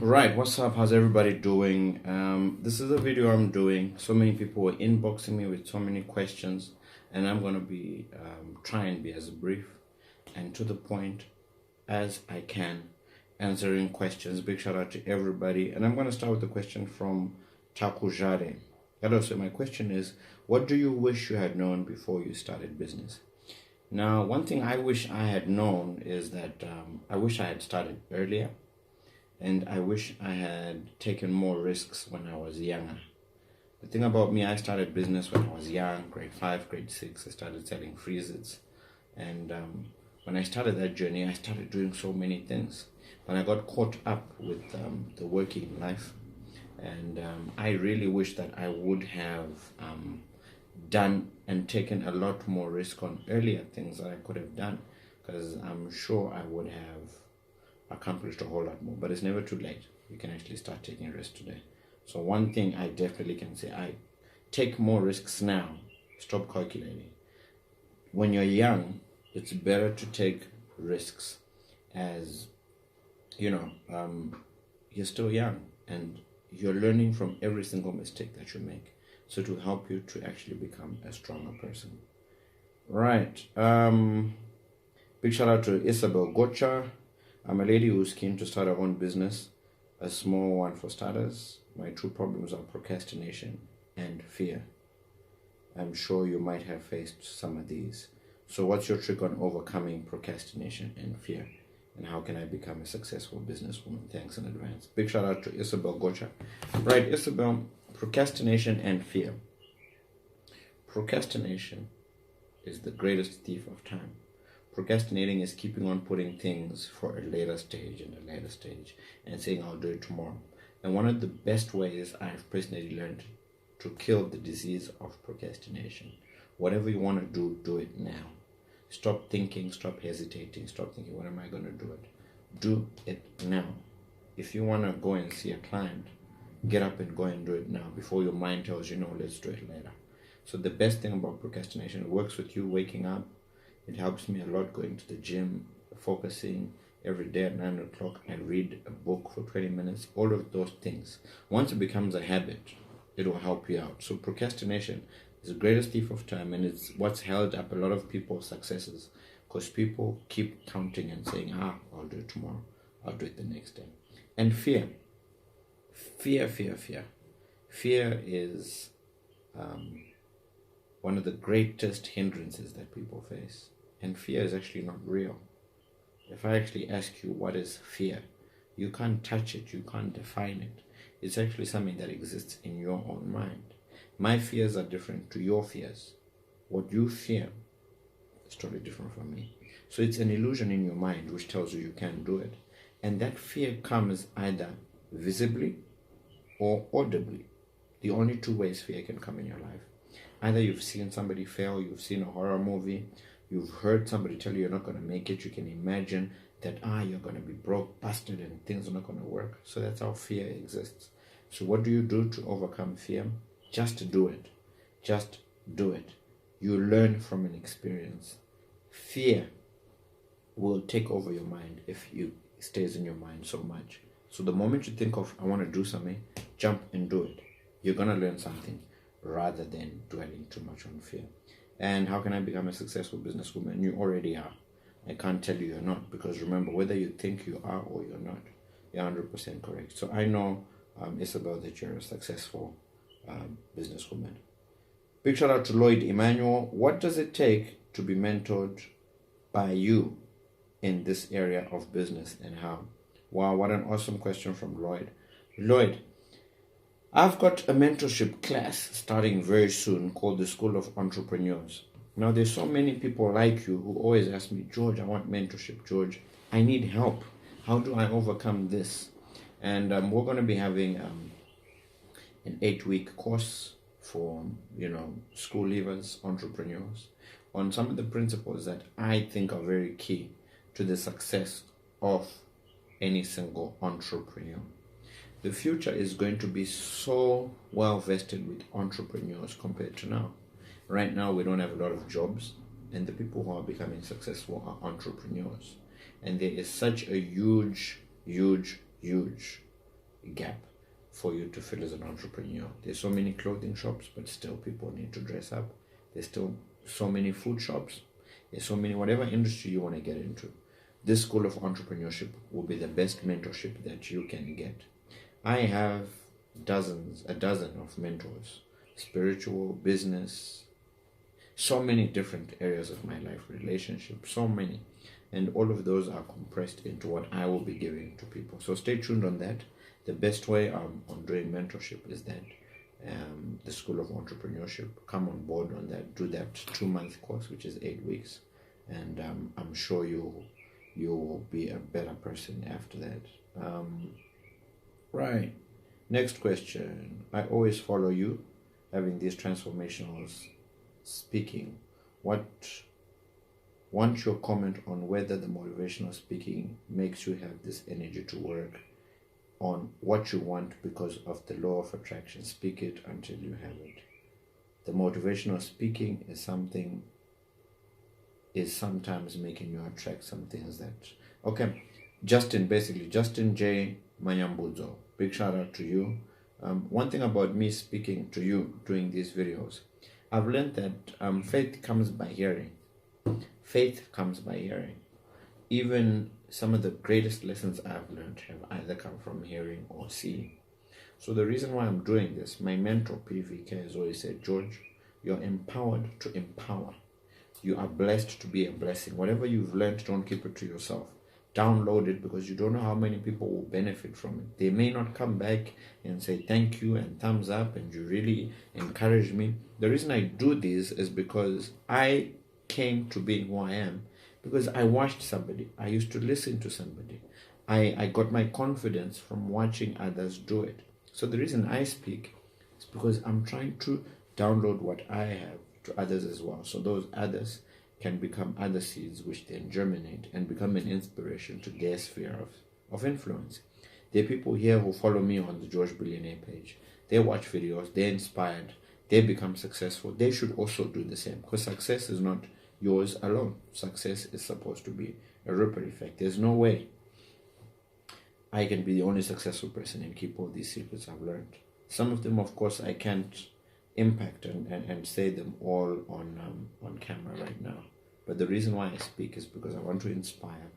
Right, what's up? How's everybody doing? This is a video I'm doing. So many people were inboxing me with so many questions, and I'm going to be trying to be as brief and to the point as I can, answering questions. Big shout out to everybody. And I'm going to start with the question from Takujare. Hello, so my question is, what do you wish you had known before you started business? Now, one thing I wish I had known is that I wish I had started earlier. And I wish I had taken more risks when I was younger. The thing about me, I started business when I was young, grade 5, grade 6. I started selling freezers. And when I started that journey, I started doing so many things. But I got caught up with the working life. And I really wish that I would have done and taken a lot more risk on earlier things that I could have done. Because I'm sure I would have accomplished a whole lot more, but it's never too late. You can actually start taking risks today. So one thing I definitely can say, I take more risks now. Stop calculating. When you're young, it's better to take risks, as you're still young and you're learning from every single mistake that you make, so to help you to actually become a stronger person. Right. Big shout out to Isabel Gocha. I'm a lady who's keen to start her own business, a small one for starters. My true problems are procrastination and fear. I'm sure you might have faced some of these. So what's your trick on overcoming procrastination and fear? And how can I become a successful businesswoman? Thanks in advance. Big shout out to Isabel Gocha. Right, Isabel, procrastination and fear. Procrastination is the greatest thief of time. Procrastinating is keeping on putting things for a later stage and saying I'll do it tomorrow. And one of the best ways I've personally learned to kill the disease of procrastination. Whatever you want to do, do it now. Stop thinking, stop hesitating, stop thinking, when am I going to do it? Do it now. If you want to go and see a client, get up and go and do it now before your mind tells you, no, let's do it later. So the best thing about procrastination, it works with you waking up. It helps me a lot going to the gym, focusing every day at 9 o'clock. I read a book for 20 minutes, all of those things. Once it becomes a habit, it will help you out. So procrastination is the greatest thief of time, and it's what's held up a lot of people's successes, because people keep counting and saying, I'll do it tomorrow, I'll do it the next day. And fear. Fear is one of the greatest hindrances that people face. And fear is actually not real. If I actually ask you what is fear, you can't touch it, you can't define it. It's actually something that exists in your own mind. My fears are different to your fears. What you fear is totally different from me. So it's an illusion in your mind which tells you you can't do it. And that fear comes either visibly or audibly. The only two ways fear can come in your life. Either you've seen somebody fail, you've seen a horror movie, you've heard somebody tell you you're not going to make it, you can imagine that you're going to be broke, busted, and things are not going to work. So that's how fear exists. So what do you do to overcome fear? Just do it. Just do it. You learn from an experience. Fear will take over your mind if it stays in your mind so much. So the moment you think of, I want to do something, jump and do it. You're going to learn something, rather than dwelling too much on fear. And how can I become a successful businesswoman? You already are. I can't tell you you're not, because remember, whether you think you are or you're not, you're 100% correct. So I know, Isabel, that you're a successful businesswoman. Big shout out to Lloyd Emmanuel. What does it take to be mentored by you in this area of business, and how? Wow, what an awesome question from Lloyd. Lloyd, I've got a mentorship class starting very soon called the School of Entrepreneurs. Now, there's so many people like you who always ask me, George, I want mentorship. George, I need help. How do I overcome this? And we're going to be having an 8-week course for, school leavers, entrepreneurs, on some of the principles that I think are very key to the success of any single entrepreneur. The future is going to be so well vested with entrepreneurs compared to now. Right now, we don't have a lot of jobs, and the people who are becoming successful are entrepreneurs. And there is such a huge gap for you to fill as an entrepreneur. There's so many clothing shops, but still people need to dress up. There's still so many food shops. There's so many, whatever industry you want to get into. This school of entrepreneurship will be the best mentorship that you can get. I have a dozen of mentors, spiritual, business, so many different areas of my life, relationships, so many. And all of those are compressed into what I will be giving to people. So stay tuned on that. The best way on doing mentorship is that the School of Entrepreneurship. Come on board on that. Do that 2-month course, which is 8 weeks. And I'm sure you'll be a better person after that. Right. Next question. I always follow you having these transformational speaking. Want your comment on whether the motivational speaking makes you have this energy to work on what you want because of the law of attraction. Speak it until you have it. The motivational speaking is sometimes making you attract some things that... Okay, Justin J. Manyambuzo, big shout out to you. One thing about me speaking to you doing these videos, I've learned that faith comes by hearing. Faith comes by hearing. Even some of the greatest lessons I've learned have either come from hearing or seeing. So the reason why I'm doing this, my mentor PVK has always said, George, you're empowered to empower. You are blessed to be a blessing. Whatever you've learned, don't keep it to yourself. Download it, because you don't know how many people will benefit from it. They may not come back and say thank you and thumbs up and you really encourage me. The reason I do this is because I came to being who I am because I watched somebody. I used to listen to somebody. I got my confidence from watching others do it. So the reason I speak is because I'm trying to download what I have to others as well. So those others can become other seeds which then germinate and become an inspiration to their sphere of influence. There are people here who follow me on the George Billionaire page. They watch videos, they're inspired, they become successful. They should also do the same, because success is not yours alone. Success is supposed to be a ripple effect. There's no way I can be the only successful person and keep all these secrets I've learned. Some of them, of course, I can't impact and say them all on camera right now. But the reason why I speak is because I want to inspire.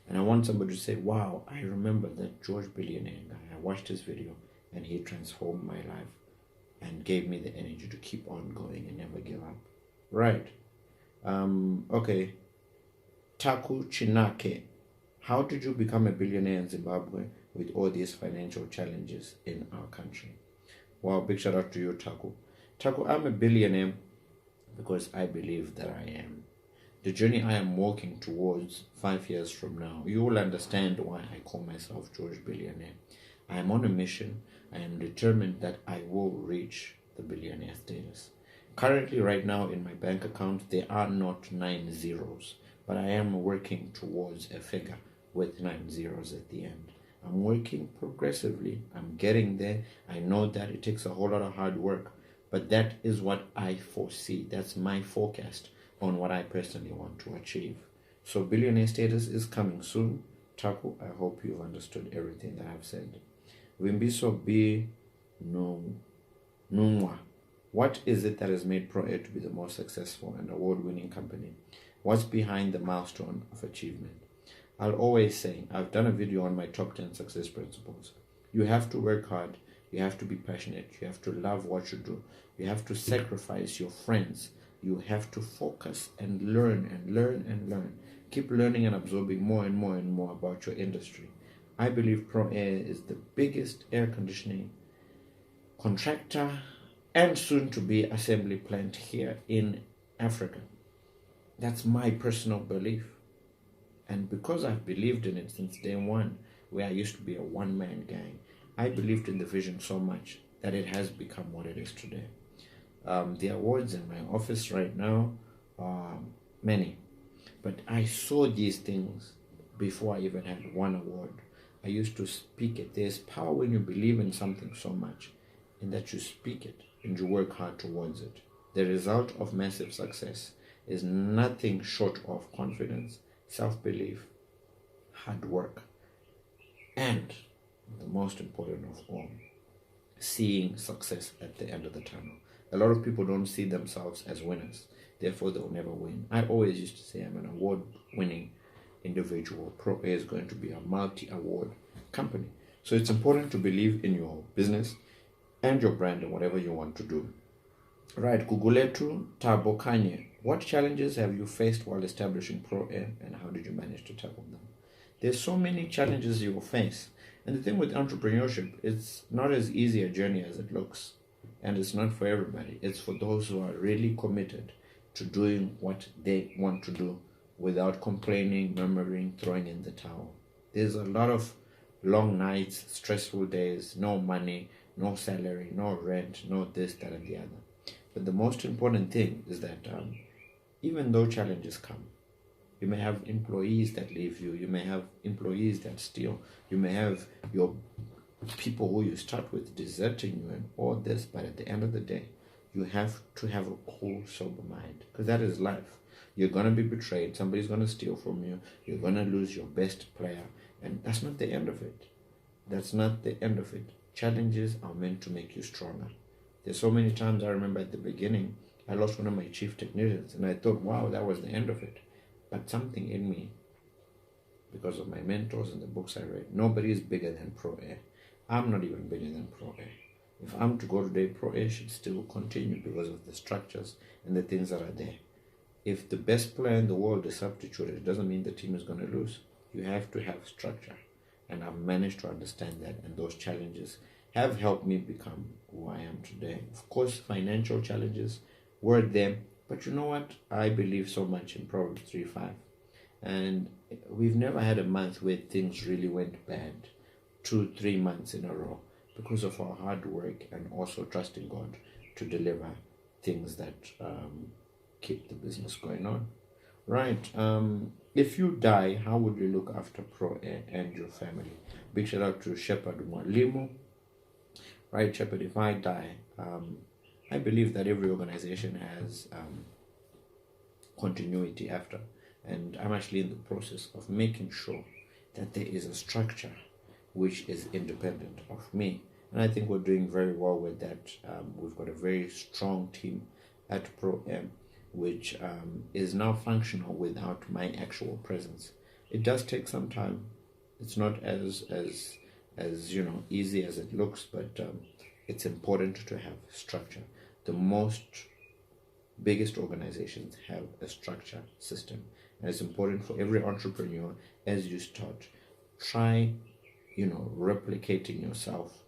And I want somebody to say, wow, I remember that George Billionaire guy. I watched his video and he transformed my life and gave me the energy to keep on going and never give up. Right. Okay. Taku Chinake. How did you become a billionaire in Zimbabwe with all these financial challenges in our country? Wow, big shout out to you, Taku. Taku, I'm a billionaire because I believe that I am. The journey I am walking towards 5 years from now, you will understand why I call myself George Billionaire. I am on a mission. I am determined that I will reach the billionaire status. Currently, right now, in my bank account, there are not 9 zeros, but I am working towards a figure with 9 zeros at the end. I'm working progressively. I'm getting there. I know that it takes a whole lot of hard work, but that is what I foresee. That's my forecast on what I personally want to achieve. So billionaire status is coming soon. Taku, I hope you've understood everything that I've said. Wimbiso B. Nungwa. What is it that has made ProAir to be the most successful and award-winning company? What's behind the milestone of achievement? I'll always say, I've done a video on my top 10 success principles. You have to work hard. You have to be passionate. You have to love what you do. You have to sacrifice your friends. You have to focus and learn and learn and learn. Keep learning and absorbing more and more and more about your industry. I believe ProAir is the biggest air conditioning contractor and soon to be assembly plant here in Africa. That's my personal belief. And because I've believed in it since day one, where I used to be a one-man gang, I believed in the vision so much that it has become what it is today. The awards in my office right now are many, but I saw these things before I even had one award. I used to speak it. There's power when you believe in something so much, in that you speak it and you work hard towards it. The result of massive success is nothing short of confidence, self-belief, hard work, and the most important of all. Seeing success at the end of the tunnel. A lot of people don't see themselves as winners, therefore they'll never win. I always used to say I'm an award-winning individual. ProAir is going to be a multi-award company. So it's important to believe in your business and your brand and whatever you want to do. Right, Guguletu Tabo Kanye. What challenges have you faced while establishing ProAir, and how did you manage to tackle them? There's so many challenges you will face. And the thing with entrepreneurship, it's not as easy a journey as it looks. And it's not for everybody. It's for those who are really committed to doing what they want to do without complaining, murmuring, throwing in the towel. There's a lot of long nights, stressful days, no money, no salary, no rent, no this, that, and the other. But the most important thing is that even though challenges come, you may have employees that leave you, you may have employees that steal, you may have your people who you start with deserting you and all this, but at the end of the day, you have to have a cool, sober mind, because that is life. You're going to be betrayed, somebody's going to steal from you, you're going to lose your best player, and that's not the end of it. That's not the end of it. Challenges are meant to make you stronger. There's so many times I remember at the beginning, I lost one of my chief technicians, and I thought, wow, that was the end of it. But something in me, because of my mentors and the books I read, nobody is bigger than ProAir. I'm not even bigger than ProAir. If I'm to go today, ProAir should still continue because of the structures and the things that are there. If the best player in the world is substituted, it doesn't mean the team is going to lose. You have to have structure. And I've managed to understand that, and those challenges have helped me become who I am today. Of course, financial challenges were there, but you know what? I believe so much in Proverbs 3:5. And we've never had a month where things really went bad, 2-3 months in a row, because of our hard work and also trusting God to deliver things that keep the business going on. Right. If you die, how would you look after ProAir and your family? Big shout out to Shepherd Mwalimu. Right, Shepherd, if I die, I believe that every organization has continuity after. And I'm actually in the process of making sure that there is a structure which is independent of me. And I think we're doing very well with that. We've got a very strong team at ProAir, which is now functional without my actual presence. It does take some time. It's not as easy as it looks, but it's important to have structure. The biggest organizations have a structure system, and it's important for every entrepreneur as you start, try replicating yourself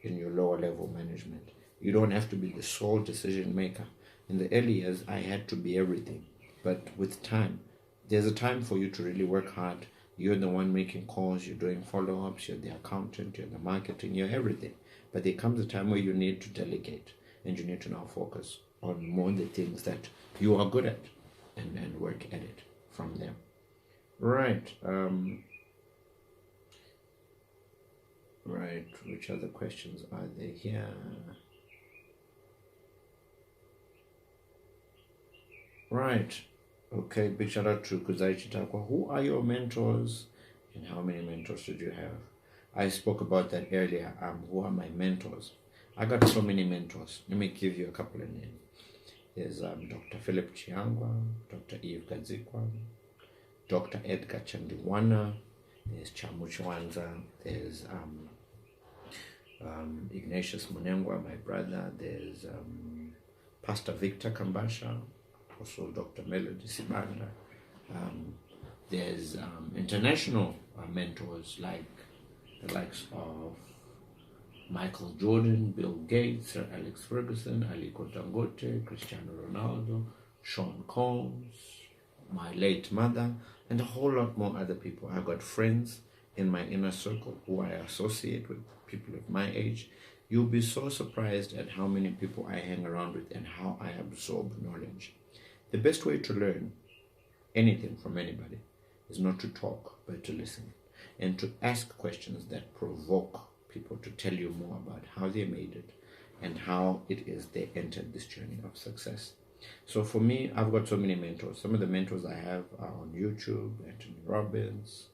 in your lower level management. You don't have to be the sole decision maker. In the early years, I had to be everything. But with time, there's a time for you to really work hard. You're the one making calls, you're doing follow-ups, you're the accountant, you're the marketing, you're everything. But there comes a time where you need to delegate, and you need to now focus on more the things that you are good at and work at it from there. Right. Right. Which other questions are there here? Right. Okay, big shout out to Kuzai Chitakwa. Who are your mentors and how many mentors did you have? I spoke about that earlier. Who are my mentors? I got so many mentors. Let me give you a couple of names. There's Dr. Philip Chiangwa, Dr. Eve Gadzikwa, Dr. Edgar Chandiwana, there's Chamu Chwanza, there's Ignatius Munengwa, my brother, there's Pastor Victor Kambasha, also Dr. Melody Sibanda. There's international mentors like the likes of Michael Jordan, Bill Gates, Sir Alex Ferguson, Aliko Dangote, Cristiano Ronaldo, Sean Combs, my late mother, and a whole lot more other people. I got friends in my inner circle who I associate with, people of my age. You'll be so surprised at how many people I hang around with and how I absorb knowledge. The best way to learn anything from anybody is not to talk, but to listen, and to ask questions that provoke people to tell you more about how they made it and how it is they entered this journey of success. So for me, I've got so many mentors. Some of the mentors I have are on YouTube: Anthony Robbins,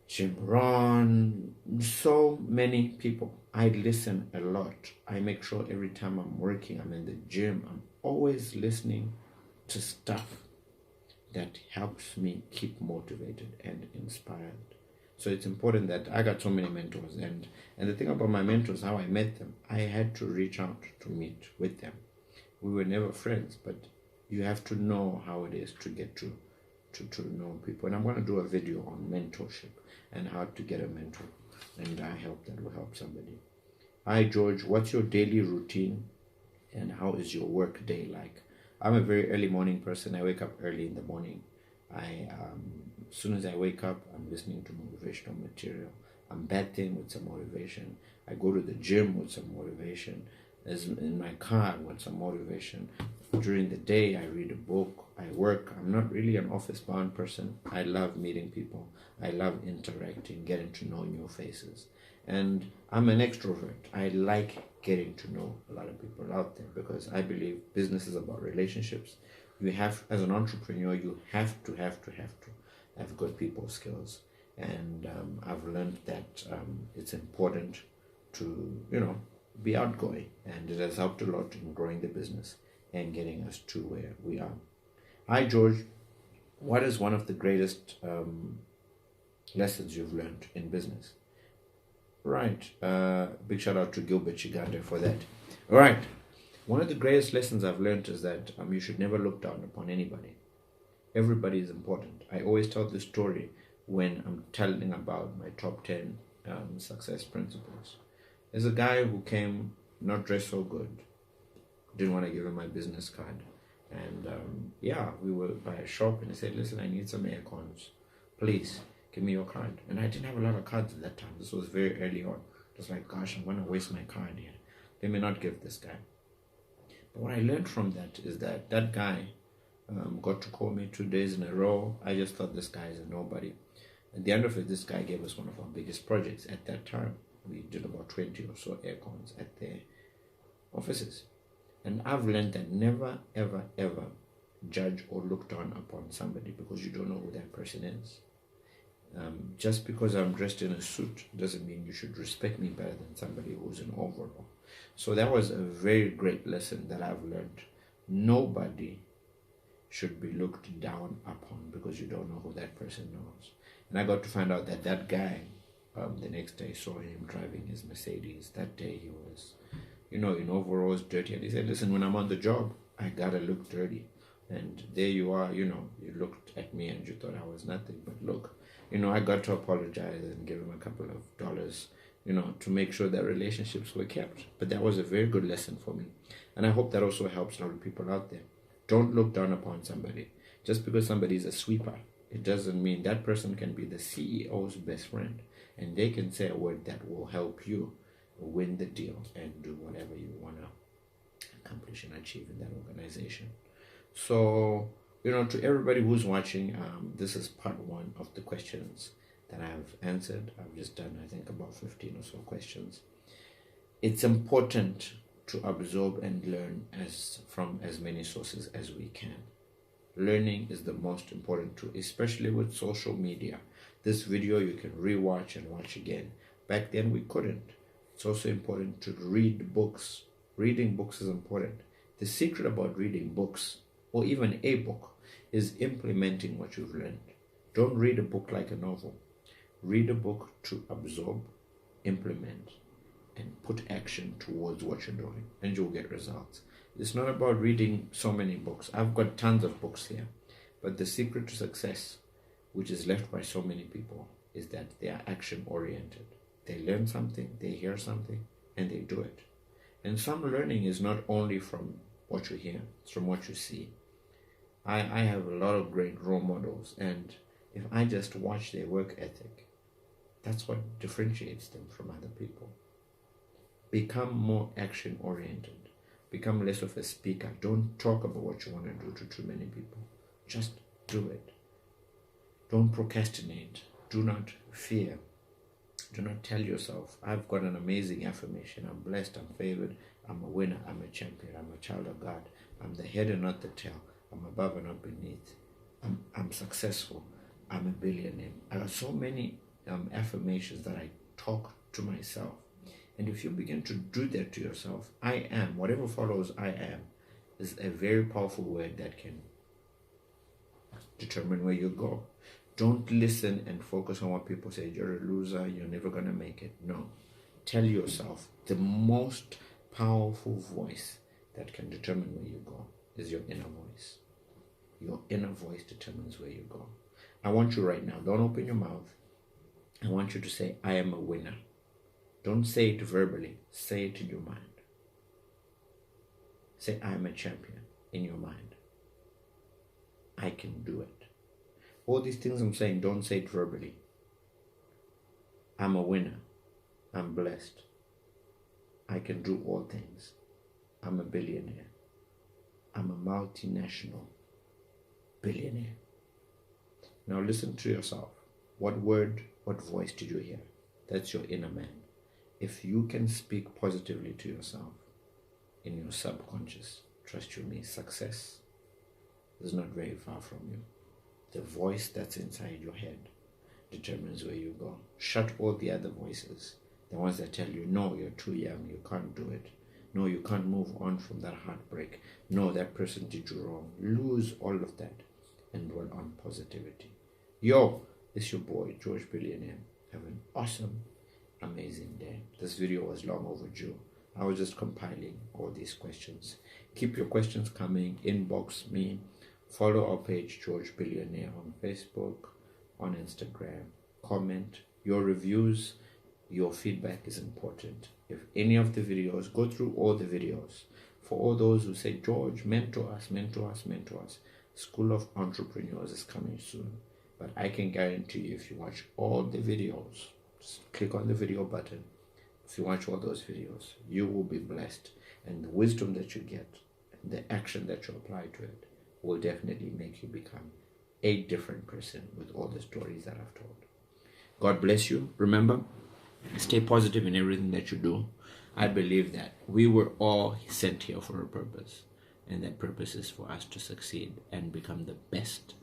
Jim Rohn, so many people. I listen a lot. I make sure every time I'm working, I'm in the gym, I'm always listening to stuff that helps me keep motivated and inspired. So it's important that I got so many mentors, and the thing about my mentors, how I met them, I had to reach out to meet with them. We were never friends, but you have to know how it is to get to know people. And I'm going to do a video on mentorship and how to get a mentor, and I hope that will help somebody. Hi George, what's your daily routine and how is your work day like? I'm a very early morning person. I wake up early in the morning. As soon as I wake up, I'm listening to motivational material. I'm bathing with some motivation. I go to the gym with some motivation. As in my car with some motivation. During the day, I read a book. I work. I'm not really an office-bound person. I love meeting people. I love interacting, getting to know new faces. And I'm an extrovert. I like getting to know a lot of people out there because I believe business is about relationships. You have, as an entrepreneur, you have to have good people skills. And I've learned that it's important to, be outgoing. And it has helped a lot in growing the business and getting us to where we are. Hi, George. What is one of the greatest lessons you've learned in business? Right. Big shout out to Gilbert Chigande for that. All right. One of the greatest lessons I've learned is that you should never look down upon anybody. Everybody is important. I always tell this story when I'm telling about my top 10 success principles. There's a guy who came not dressed so good. Didn't want to give him my business card. And we were by a shop and he said, listen, I need some air cons. Please, give me your card. And I didn't have a lot of cards at that time. This was very early on. It was like, gosh, I'm going to waste my card here. Let me not give this guy. But what I learned from that is that guy got to call me 2 days in a row. I just thought this guy is a nobody. At the end of it, this guy gave us one of our biggest projects at that time. We did about 20 or so air cons at their offices. And I've learned that never, ever, ever judge or look down upon somebody because you don't know who that person is. Just because I'm dressed in a suit doesn't mean you should respect me better than somebody who's in overall. So that was a very great lesson that I've learned. Nobody should be looked down upon because you don't know who that person knows. And I got to find out that guy, the next day, saw him driving his Mercedes. That day he was, in overalls, dirty. And he said, listen, when I'm on the job, I gotta look dirty. And there you are, you looked at me and you thought I was nothing. But look, I got to apologize and give him a couple of dollars, to make sure that relationships were kept. But that was a very good lesson for me. And I hope that also helps a lot of people out there. Don't look down upon somebody. Just because somebody is a sweeper, it doesn't mean that person can be the CEO's best friend. And they can say a word that will help you win the deal and do whatever you want to accomplish and achieve in that organization. So, to everybody who's watching, this is part 1 of the questions that I've answered. I've just done, I think, about 15 or so questions. It's important to absorb and learn from as many sources as we can. Learning is the most important too, especially with social media. This video you can rewatch and watch again. Back then we couldn't. It's also important to read books. Reading books is important. The secret about reading books, or even a book, is implementing what you've learned. Don't read a book like a novel. Read a book to absorb, implement, and put action towards what you're doing, and you'll get results. It's not about reading so many books. I've got tons of books here, but the secret to success, which is left by so many people, is that they are action oriented. They learn something, they hear something, and they do it. And some learning is not only from what you hear, it's from what you see. I have a lot of great role models, and if I just watch their work ethic, that's what differentiates them from other people. Become more action oriented. Become less of a speaker. Don't talk about what you want to do to too many people. Just do it. Don't procrastinate. Do not fear. Do not tell yourself, I've got an amazing affirmation. I'm blessed. I'm favored. I'm a winner. I'm a champion. I'm a child of God. I'm the head and not the tail. I'm above and not beneath. I'm successful. I'm a billionaire. I got so many affirmations that I talk to myself. And if you begin to do that to yourself, I am, whatever follows I am, is a very powerful word that can determine where you go. Don't listen and focus on what people say. You're a loser, you're never going to make it. No. Tell yourself the most powerful voice that can determine where you go is your inner voice. Your inner voice determines where you go. I want you right now, don't open your mouth. I want you to say, I am a winner. Don't say it verbally. Say it in your mind. Say, I am a champion in your mind. I can do it. All these things I'm saying, don't say it verbally. I'm a winner. I'm blessed. I can do all things. I'm a billionaire. I'm a multinational billionaire. Now listen to yourself. What word, what voice did you hear? That's your inner man. If you can speak positively to yourself in your subconscious, trust you me, success is not very far from you. The voice that's inside your head determines where you go. Shut all the other voices. The ones that tell you, no, you're too young, you can't do it. No, you can't move on from that heartbreak. No, that person did you wrong. Lose all of that and dwell on positivity. Yo, it's your boy, George Billionaire. Have an awesome, amazing day. This video was long overdue. I was just compiling all these questions. Keep your questions coming. Inbox me. Follow our page, George Billionaire, on Facebook, on Instagram. Comment. Your reviews, your feedback is important. If any of the videos, go through all the videos. For all those who say, George, mentor us, mentor us, mentor us. School of Entrepreneurs is coming soon. But I can guarantee you, if you watch all the videos, just click on the video button. If you watch all those videos, you will be blessed. And the wisdom that you get, and the action that you apply to it, will definitely make you become a different person with all the stories that I've told. God bless you. Remember, stay positive in everything that you do. I believe that we were all sent here for a purpose, and that purpose is for us to succeed and become the best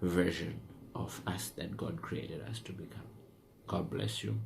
version of us that God created us to become. God bless you.